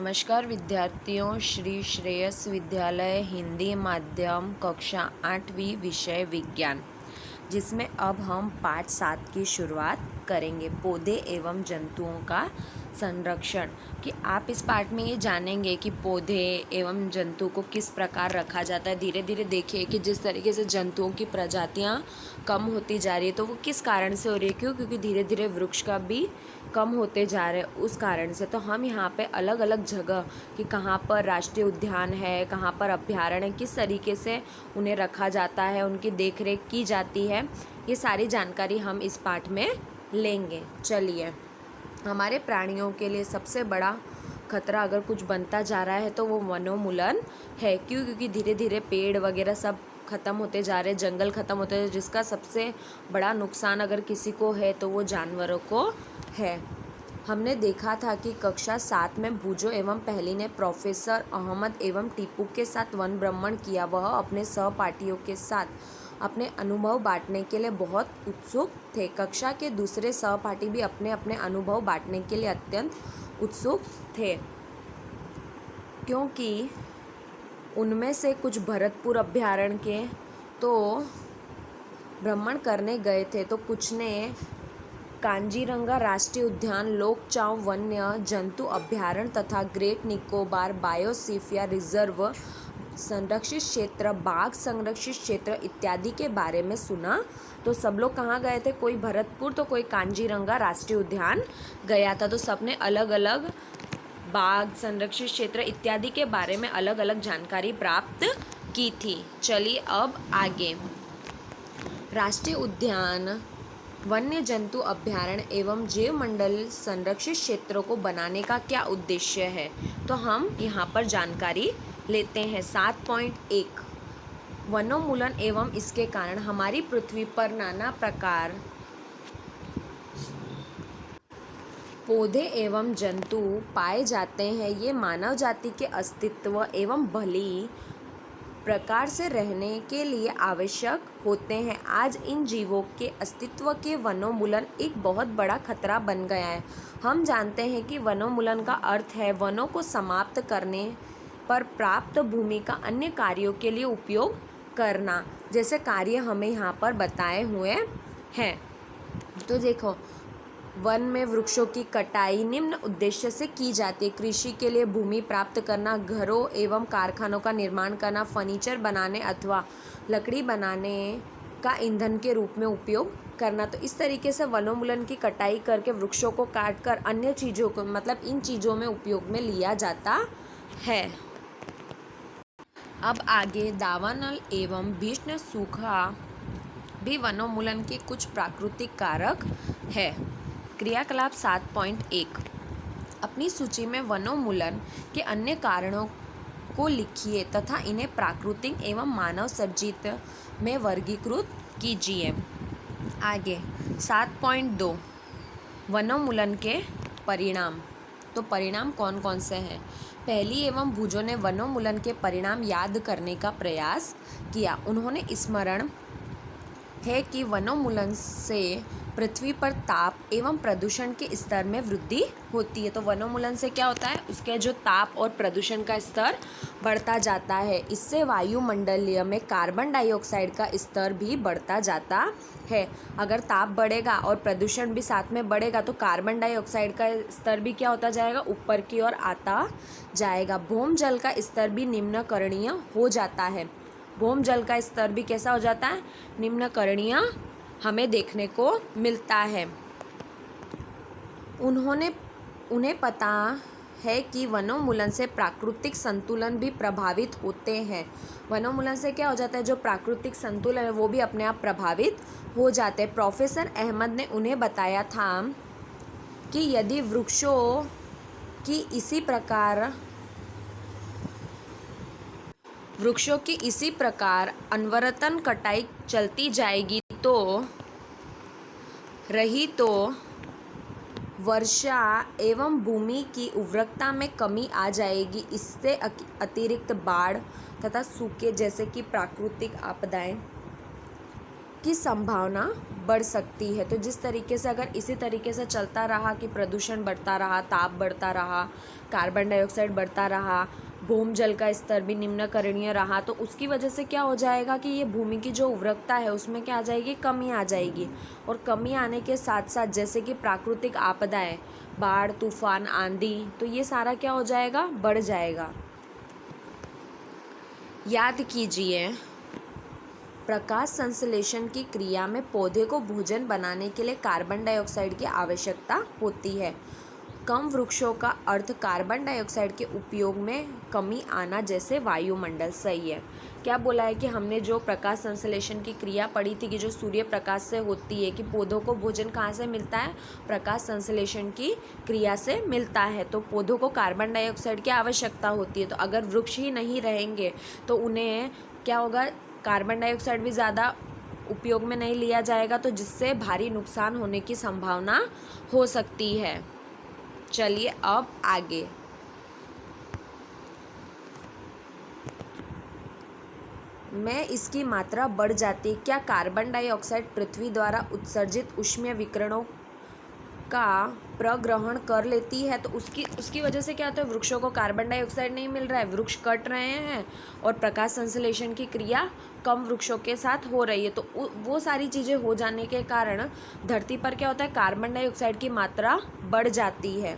नमस्कार विद्यार्थियों, श्री श्रेयस विद्यालय हिंदी माध्यम कक्षा 8वीं विषय विज्ञान, जिसमें अब हम पाठ 7 की शुरुआत करेंगे। पौधे एवं जंतुओं का संरक्षण। कि आप इस पाठ में ये जानेंगे कि पौधे एवं जंतु को किस प्रकार रखा जाता है। धीरे धीरे देखिए कि जिस तरीके से जंतुओं की प्रजातियां कम होती जा रही है, तो वो किस कारण से हो रही है। क्योंकि धीरे धीरे वृक्ष का भी कम होते जा रहे हैं, उस कारण से। तो हम यहाँ पे अलग अलग जगह कि कहाँ पर राष्ट्रीय उद्यान है, कहाँ पर अभ्यारण्य है, किस तरीके से उन्हें रखा जाता है, उनकी देखरेख की जाती है, ये सारी जानकारी हम इस पाठ में लेंगे। चलिए, हमारे प्राणियों के लिए सबसे बड़ा खतरा अगर कुछ बनता जा रहा है तो वो वनोन्मूलन है। क्योंकि धीरे धीरे पेड़ वगैरह सब ख़त्म होते जा रहे हैं, जंगल ख़त्म होते जा रहे हैं, जिसका सबसे बड़ा नुकसान अगर किसी को है तो वो जानवरों को है। हमने देखा था कि कक्षा 7 में भूजो एवं पहली ने प्रोफेसर अहमद एवं टीपू के साथ वन भ्रमण किया। वह अपने सहपाठियों के साथ अपने अनुभव बांटने के लिए बहुत उत्सुक थे। कक्षा के दूसरे सहपाठी भी अपने अपने अनुभव बांटने के लिए अत्यंत उत्सुक थे, क्योंकि उनमें से कुछ भरतपुर अभ्यारण्य के तो भ्रमण करने गए थे, तो कुछ ने कांजीरंगा राष्ट्रीय उद्यान, लोकचाव वन्य जंतु अभ्यारण्य तथा ग्रेट निकोबार बायोस्फीयर रिजर्व संरक्षित क्षेत्र, बाघ संरक्षित क्षेत्र इत्यादि के बारे में सुना। तो सब लोग कहाँ गए थे? कोई भरतपुर तो कोई कांजीरंगा राष्ट्रीय उद्यान गया था। तो सबने अलग अलग बाघ संरक्षित क्षेत्र इत्यादि के बारे में अलग अलग जानकारी प्राप्त की थी। चलिए अब आगे। राष्ट्रीय उद्यान, वन्य जंतु अभ्यारण्य एवं जैव मंडल संरक्षित क्षेत्रों को बनाने का क्या उद्देश्य है? तो हम यहाँ पर जानकारी लेते हैं। 7.1 वनोन्मूलन एवं इसके कारण हमारी पृथ्वी पर नाना प्रकार पौधे एवं जंतु पाए जाते हैं। ये मानव जाति के अस्तित्व एवं भली प्रकार से रहने के लिए आवश्यक होते हैं। आज इन जीवों के अस्तित्व के वनोन्मूलन एक बहुत बड़ा खतरा बन गया है। हम जानते हैं कि वनोन्मूलन का अर्थ है वनों को समाप्त करने पर प्राप्त भूमि का अन्य कार्यों के लिए उपयोग करना, जैसे कार्य हमें यहाँ पर बताए हुए हैं। तो देखो, वन में वृक्षों की कटाई निम्न उद्देश्य से की जाती है। कृषि के लिए भूमि प्राप्त करना, घरों एवं कारखानों का निर्माण करना, फर्नीचर बनाने अथवा लकड़ी बनाने का ईंधन के रूप में उपयोग करना। तो इस तरीके से वनोन्मूलन की कटाई करके वृक्षों को काटकर अन्य चीज़ों को, मतलब इन चीज़ों में उपयोग में लिया जाता है। अब आगे, दावानल एवं भीषण सूखा भी वनोन्मूलन के कुछ प्राकृतिक कारक है। क्रियाकलाप 7.1 अपनी सूची में वनोन्मूलन के अन्य कारणों को लिखिए तथा इन्हें प्राकृतिक एवं मानव सर्जित में वर्गीकृत कीजिए। आगे 7.2 वनोन्मूलन के परिणाम। तो परिणाम कौन कौन से हैं? पहली एवं भूजो ने वनोन्मूलन के परिणाम याद करने का प्रयास किया। उन्होंने स्मरण है कि वनोन्मूलन से पृथ्वी पर ताप एवं प्रदूषण के स्तर में वृद्धि होती है। तो वनोन्मूलन से क्या होता है? उसके जो ताप और प्रदूषण का स्तर बढ़ता जाता है। इससे वायुमंडलीय में कार्बन डाइऑक्साइड का स्तर भी बढ़ता जाता है। अगर ताप बढ़ेगा और प्रदूषण भी साथ में बढ़ेगा तो कार्बन डाइऑक्साइड का स्तर भी क्या होता जाएगा? ऊपर की ओर आता जाएगा। भौम जल का स्तर भी निम्नकरणीय हो जाता है। भौम जल का स्तर भी कैसा हो जाता है? निम्नकरणीय हमें देखने को मिलता है। उन्हें पता है कि वनोन्मूलन से प्राकृतिक संतुलन भी प्रभावित होते हैं। वनोन्मूलन से क्या हो जाता है? जो प्राकृतिक संतुलन है वो भी अपने आप प्रभावित हो जाते हैं। प्रोफेसर अहमद ने उन्हें बताया था कि यदि वृक्षों की इसी प्रकार अनवरतन कटाई चलती जाएगी तो वर्षा एवं भूमि की उर्वरकता में कमी आ जाएगी। इससे अतिरिक्त बाढ़ तथा सूखे जैसे कि प्राकृतिक आपदाएं की संभावना बढ़ सकती है। तो जिस तरीके से अगर इसी तरीके से चलता रहा कि प्रदूषण बढ़ता रहा, ताप बढ़ता रहा, कार्बन डाइऑक्साइड बढ़ता रहा, भूमजल का स्तर भी निम्नकरणीय रहा, तो उसकी वजह से क्या हो जाएगा कि ये भूमि की जो उर्वरकता है उसमें क्या आ जाएगी, कमी आ जाएगी। और कमी आने के साथ साथ जैसे कि प्राकृतिक आपदाएं, बाढ़, तूफान, आंधी, तो ये सारा क्या हो जाएगा, बढ़ जाएगा। याद कीजिए, प्रकाश संश्लेषण की क्रिया में पौधे को भोजन बनाने के लिए कार्बन डाइऑक्साइड की आवश्यकता होती है। कम वृक्षों का अर्थ कार्बन डाइऑक्साइड के उपयोग में कमी आना, जैसे वायुमंडल। सही है। क्या बोला है कि हमने जो प्रकाश संश्लेषण की क्रिया पढ़ी थी कि जो सूर्य प्रकाश से होती है, कि पौधों को भोजन कहाँ से मिलता है, प्रकाश संश्लेषण की क्रिया से मिलता है। तो पौधों को कार्बन डाइऑक्साइड की आवश्यकता होती है। तो अगर वृक्ष ही नहीं रहेंगे तो उन्हें क्या होगा, कार्बन डाइऑक्साइड भी ज़्यादा उपयोग में नहीं लिया जाएगा, तो जिससे भारी नुकसान होने की संभावना हो सकती है। चलिए अब आगे। में इसकी मात्रा बढ़ जाती है। क्या कार्बन डाइऑक्साइड पृथ्वी द्वारा उत्सर्जित ऊष्मीय विकिरणों का प्रग्रहण कर लेती है? तो उसकी वजह से क्या होता है, वृक्षों को कार्बन डाइऑक्साइड नहीं मिल रहा है, वृक्ष कट रहे हैं और प्रकाश संश्लेषण की क्रिया कम वृक्षों के साथ हो रही है। तो वो सारी चीज़ें हो जाने के कारण धरती पर क्या होता है, कार्बन डाइऑक्साइड की मात्रा बढ़ जाती है।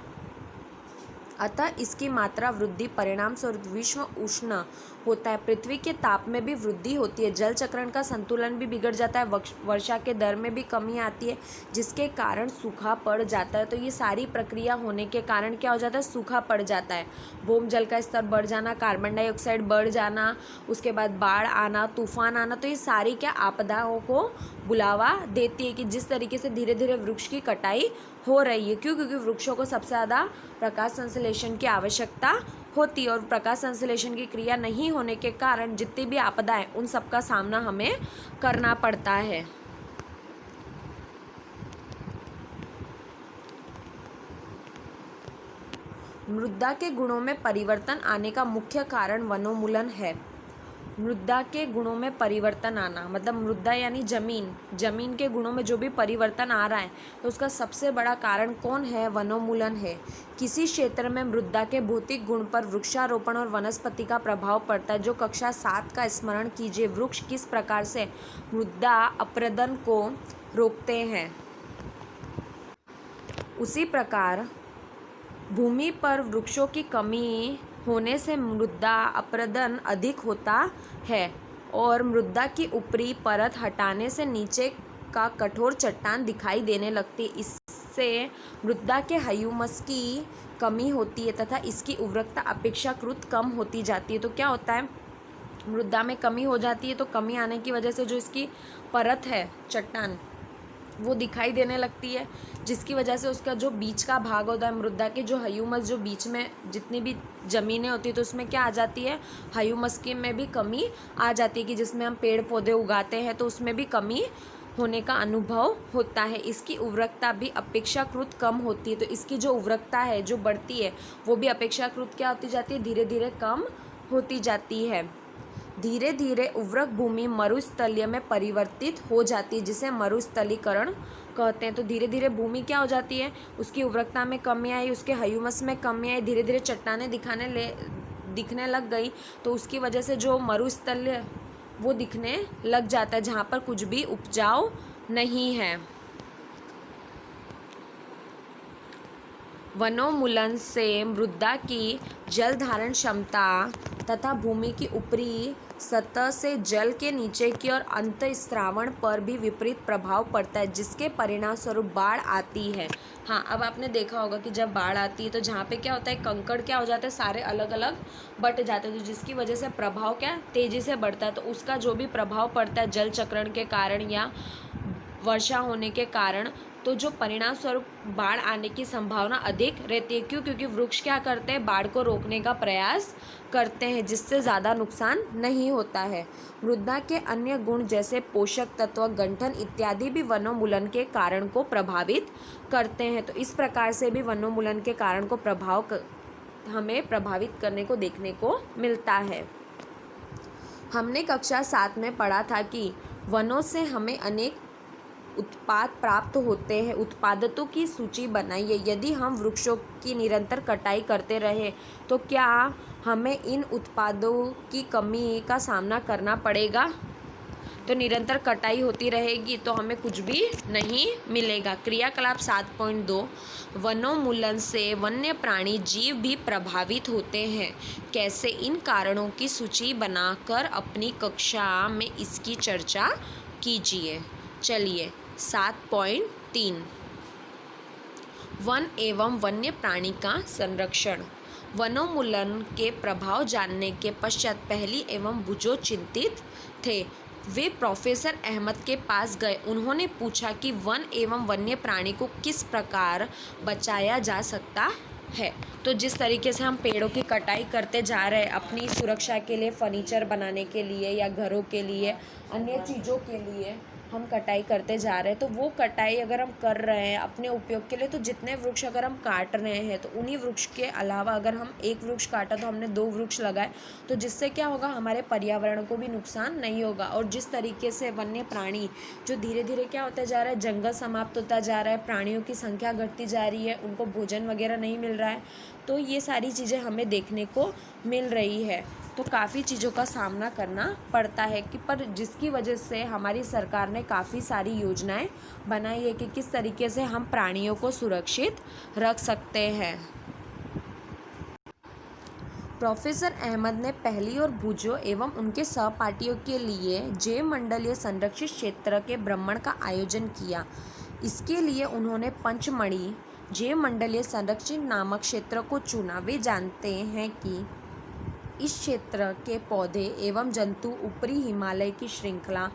अतः इसकी मात्रा वृद्धि परिणाम स्वरूप विश्व उष्ण होता है। पृथ्वी के ताप में भी वृद्धि होती है, जल चक्रण का संतुलन भी बिगड़ जाता है, वर्षा के दर में भी कमी आती है, जिसके कारण सूखा पड़ जाता है। तो ये सारी प्रक्रिया होने के कारण क्या हो जाता है, सूखा पड़ जाता है। भूमजल का स्तर बढ़ जाना, कार्बन डाइऑक्साइड बढ़ जाना, उसके बाद बाढ़ आना, तूफान आना, तो ये सारी क्या आपदाओं को बुलावा देती है कि जिस तरीके से धीरे धीरे वृक्ष की कटाई हो रही है। क्यों? क्योंकि वृक्षों को सबसे ज़्यादा प्रकाश संश्लेषण की आवश्यकता होती है और प्रकाश संश्लेषण की क्रिया नहीं होने के कारण जितनी भी आपदाएं, उन सब का सामना हमें करना पड़ता है। मृदा के गुणों में परिवर्तन आने का मुख्य कारण वनोन्मूलन है। मृदा के गुणों में परिवर्तन आना मतलब मृदा यानी जमीन के गुणों में जो भी परिवर्तन आ रहा है, तो उसका सबसे बड़ा कारण कौन है, वनोन्मूलन है। किसी क्षेत्र में मृदा के भौतिक गुण पर वृक्षारोपण और वनस्पति का प्रभाव पड़ता है। जो कक्षा 7 का स्मरण कीजिए, वृक्ष किस प्रकार से मृदा अपरदन को रोकते हैं। उसी प्रकार भूमि पर वृक्षों की कमी होने से मृदा अपरदन अधिक होता है और मृदा की ऊपरी परत हटाने से नीचे का कठोर चट्टान दिखाई देने लगती है। इससे मृदा के ह्यूमस की कमी होती है तथा इसकी उर्वरकता अपेक्षाकृत कम होती जाती है। तो क्या होता है, मृदा में कमी हो जाती है, तो कमी आने की वजह से जो इसकी परत है, चट्टान, वो दिखाई देने लगती है, जिसकी वजह से उसका जो बीच का भाग होता है मृदा के, जो ह्यूमस, जो बीच में जितनी भी ज़मीनें होती है, तो उसमें क्या आ जाती है, ह्यूमस की में भी कमी आ जाती है कि जिसमें हम पेड़ पौधे उगाते हैं तो उसमें भी कमी होने का अनुभव होता है। इसकी उर्वरकता भी अपेक्षाकृत कम होती है। तो इसकी जो उर्वरकता है, जो बढ़ती है, वो भी अपेक्षाकृत क्या होती जाती है, धीरे धीरे कम होती जाती है। धीरे धीरे उर्वरक भूमि मरुस्थलीय में परिवर्तित हो जाती है, जिसे मरुस्थलीकरण कहते हैं। तो धीरे धीरे भूमि क्या हो जाती है, उसकी उर्वरकता में कमी आई, उसके ह्यूमस में कमी आई, धीरे धीरे चट्टानें दिखने लग गई। तो उसकी वजह से जो मरुस्थलीय वो दिखने लग जाता है, जहाँ पर कुछ भी उपजाऊ नहीं है। वनोन्मूलन से मृदा की जल धारण क्षमता तथा भूमि की ऊपरी सतह से जल के नीचे की और अंतःस्रावण पर भी विपरीत प्रभाव पड़ता है, जिसके परिणाम स्वरूप बाढ़ आती है। हाँ, अब आपने देखा होगा कि जब बाढ़ आती है तो जहाँ पे क्या होता है, कंकड़ क्या हो जाता है, सारे अलग अलग बट जाते हैं, तो जिसकी वजह से प्रभाव क्या तेज़ी से बढ़ता है। तो उसका जो भी प्रभाव पड़ता है जल चक्रण के कारण या वर्षा होने के कारण, तो जो परिणाम स्वरूप बाढ़ आने की संभावना अधिक रहती है। क्यों? क्योंकि वृक्ष क्या करते हैं, बाढ़ को रोकने का प्रयास करते हैं, जिससे ज़्यादा नुकसान नहीं होता है। मृदा के अन्य गुण जैसे पोषक तत्व, गंठन इत्यादि भी वनोन्मूलन के कारण को प्रभावित करते हैं। तो इस प्रकार से भी वनोन्मूलन के कारण को हमें प्रभावित करने को देखने को मिलता है। हमने कक्षा 7 में पढ़ा था कि वनों से हमें अनेक उत्पाद प्राप्त होते हैं। उत्पादों की सूची बनाइए। यदि हम वृक्षों की निरंतर कटाई करते रहे तो क्या हमें इन उत्पादों की कमी का सामना करना पड़ेगा? तो निरंतर कटाई होती रहेगी तो हमें कुछ भी नहीं मिलेगा। क्रियाकलाप 7.2 वनोन्मूलन से वन्य प्राणी जीव भी प्रभावित होते हैं। कैसे? इन कारणों की सूची बनाकर अपनी कक्षा में इसकी चर्चा कीजिए। चलिए 7.3 वन एवं वन्य प्राणी का संरक्षण। वनोन्मूलन के प्रभाव जानने के पश्चात पहली एवं बुजो चिंतित थे। वे प्रोफेसर अहमद के पास गए। उन्होंने पूछा कि वन एवं वन्य प्राणी को किस प्रकार बचाया जा सकता है। तो जिस तरीके से हम पेड़ों की कटाई करते जा रहे हैं अपनी सुरक्षा के लिए, फर्नीचर बनाने के लिए या घरों के लिए, अन्य चीज़ों के लिए हम कटाई करते जा रहे हैं, तो वो कटाई अगर हम कर रहे हैं अपने उपयोग के लिए, तो जितने वृक्ष अगर हम काट रहे हैं तो उन्हीं वृक्ष के अलावा अगर हम एक वृक्ष काटा तो हमने 2 वृक्ष लगाए, तो जिससे क्या होगा, हमारे पर्यावरण को भी नुकसान नहीं होगा। और जिस तरीके से वन्य प्राणी जो धीरे धीरे क्या होता जा रहा है, जंगल समाप्त होता जा रहा है, प्राणियों की संख्या घटती जा रही है, उनको भोजन वगैरह नहीं मिल रहा है, तो ये सारी चीज़ें हमें देखने को मिल रही है। तो काफ़ी चीज़ों का सामना करना पड़ता है कि पर जिसकी वजह से हमारी सरकार ने काफ़ी सारी योजनाएं बनाई है कि किस तरीके से हम प्राणियों को सुरक्षित रख सकते हैं। प्रोफेसर अहमद ने पहली और भुजो एवं उनके सहपाठियों के लिए जैव मंडलीय संरक्षित क्षेत्र के भ्रमण का आयोजन किया। इसके लिए उन्होंने पंचमढ़ी जैव मंडलीय संरक्षित नामक क्षेत्र को चुना। वे जानते हैं कि इस क्षेत्र के पौधे एवं जंतु ऊपरी हिमालय की श्रृंखला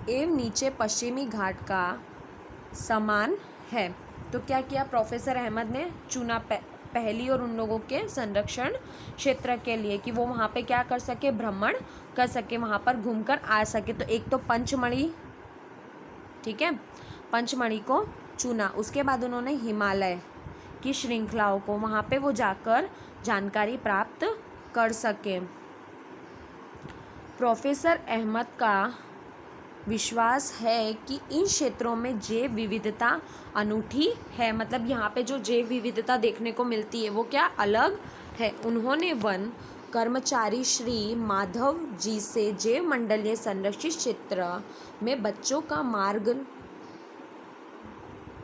एवं नीचे पश्चिमी घाट का समान है। तो क्या किया प्रोफेसर अहमद ने? चुना पहली और उन लोगों के संरक्षण क्षेत्र के लिए कि वो वहाँ पे क्या कर सके, भ्रमण कर सके, वहाँ पर घूमकर आ सके। तो एक तो पंचमढ़ी, ठीक है, पंचमढ़ी को चुना। उसके बाद उन्होंने हिमालय की श्रृंखलाओं को वहाँ पे वो जाकर जानकारी प्राप्त कर सके। प्रोफेसर अहमद का विश्वास है कि इन क्षेत्रों में जैव विविधता अनूठी है। मतलब यहाँ पे जो जैव विविधता देखने को मिलती है वो क्या अलग है। उन्होंने वन कर्मचारी श्री माधव जी से जैव मंडलीय संरक्षित क्षेत्र में बच्चों का मार्ग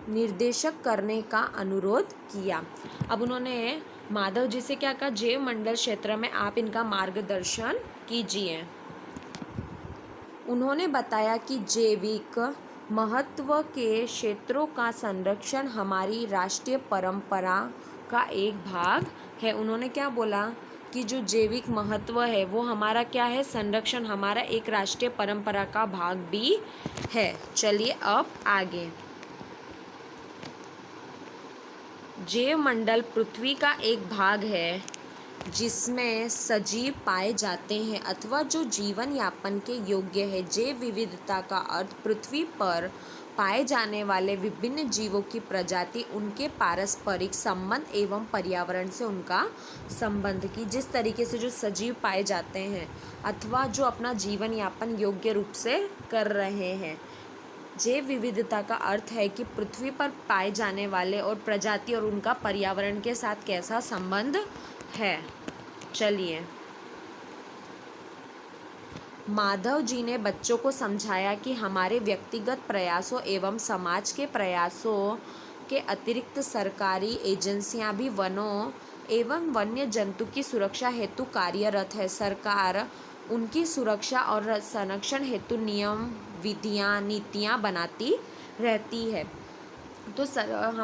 निर्देशक करने का अनुरोध किया। अब उन्होंने माधव जी से क्या कहा, जैव मंडल क्षेत्र में आप इनका मार्गदर्शन कीजिए। उन्होंने बताया कि जैविक महत्व के क्षेत्रों का संरक्षण हमारी राष्ट्रीय परंपरा का एक भाग है। उन्होंने क्या बोला कि जो जैविक महत्व है वो हमारा क्या है, संरक्षण हमारा एक राष्ट्रीय परंपरा का भाग भी है। चलिए अब आगे। जैव मंडल पृथ्वी का एक भाग है जिसमें सजीव पाए जाते हैं अथवा जो जीवन यापन के योग्य है। जैव विविधता का अर्थ पृथ्वी पर पाए जाने वाले विभिन्न जीवों की प्रजाति, उनके पारस्परिक संबंध एवं पर्यावरण से उनका संबंध की जिस तरीके से जो सजीव पाए जाते हैं अथवा जो अपना जीवन यापन योग्य रूप से कर रहे हैं। जैव विविधता का अर्थ है कि पृथ्वी पर पाए जाने वाले और प्रजाति और उनका पर्यावरण के साथ कैसा संबंध है। चलिए, माधव जी ने बच्चों को समझाया कि हमारे व्यक्तिगत प्रयासों एवं समाज के प्रयासों के अतिरिक्त सरकारी एजेंसियां भी वनों एवं वन्य जंतु की सुरक्षा हेतु कार्यरत है। सरकार उनकी सुरक्षा और संरक्षण हेतु नियम, विधियां, नीतियां बनाती रहती है। तो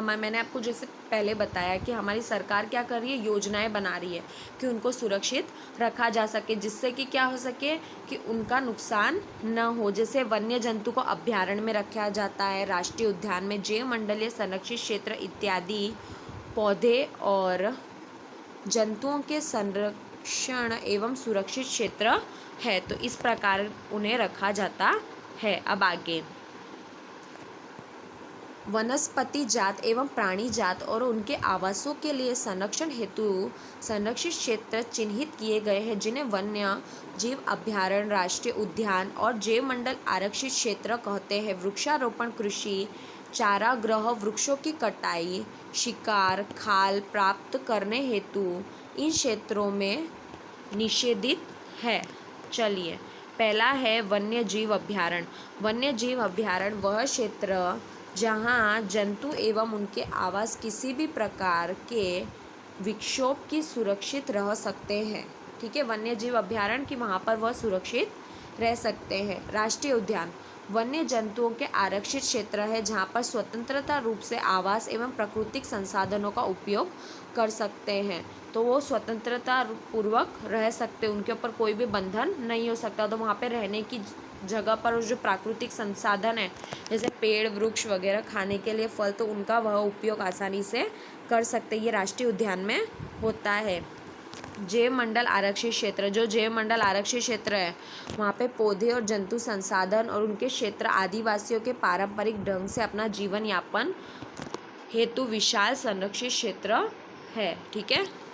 मैंने आपको जैसे पहले बताया कि हमारी सरकार क्या कर रही है, योजनाएं बना रही है कि उनको सुरक्षित रखा जा सके, जिससे कि क्या हो सके कि उनका नुकसान न हो। जैसे वन्य जंतु को अभ्यारण्य में रखा जाता है, राष्ट्रीय उद्यान में, जैव मंडलीय संरक्षित क्षेत्र इत्यादि पौधे और जंतुओं के संरक्षण एवं सुरक्षित क्षेत्र है। तो इस प्रकार उन्हें रखा जाता है। अब आगे, वनस्पति जात एवं प्राणी जात और उनके आवासों के लिए संरक्षण हेतु संरक्षित क्षेत्र चिन्हित किए गए हैं, जिन्हें वन्य जीव अभयारण्य, राष्ट्रीय उद्यान और जैव मंडल आरक्षित क्षेत्र कहते हैं। वृक्षारोपण कृषि, चारागाह, वृक्षों की कटाई, शिकार, खाल प्राप्त करने हेतु इन क्षेत्रों में निषेधित है। चलिए, पहला है वन्य जीव अभयारण्य। वन्य जीव अभयारण्य वह क्षेत्र जहाँ जंतु एवं उनके आवास किसी भी प्रकार के विक्षोभ की सुरक्षित रह सकते हैं। ठीक है, वन्य जीव अभयारण्य की वहाँ पर वह सुरक्षित रह सकते हैं। राष्ट्रीय उद्यान वन्य जंतुओं के आरक्षित क्षेत्र है, जहाँ पर स्वतंत्रता रूप से आवास एवं प्राकृतिक संसाधनों का उपयोग कर सकते हैं। तो वो स्वतंत्रता पूर्वक रह सकते, उनके ऊपर कोई भी बंधन नहीं हो सकता। तो वहाँ पे रहने की जगह पर जो प्राकृतिक संसाधन है, जैसे पेड़, वृक्ष वगैरह, खाने के लिए फल, तो उनका वह उपयोग आसानी से कर सकते। ये राष्ट्रीय उद्यान में होता है। जैव मंडल आरक्षित क्षेत्र, जो जैव मंडल आरक्षित क्षेत्र है, वहाँ पे पौधे और जंतु संसाधन और उनके क्षेत्र आदिवासियों के पारंपरिक ढंग से अपना जीवन यापन हेतु विशाल संरक्षित क्षेत्र है। ठीक है।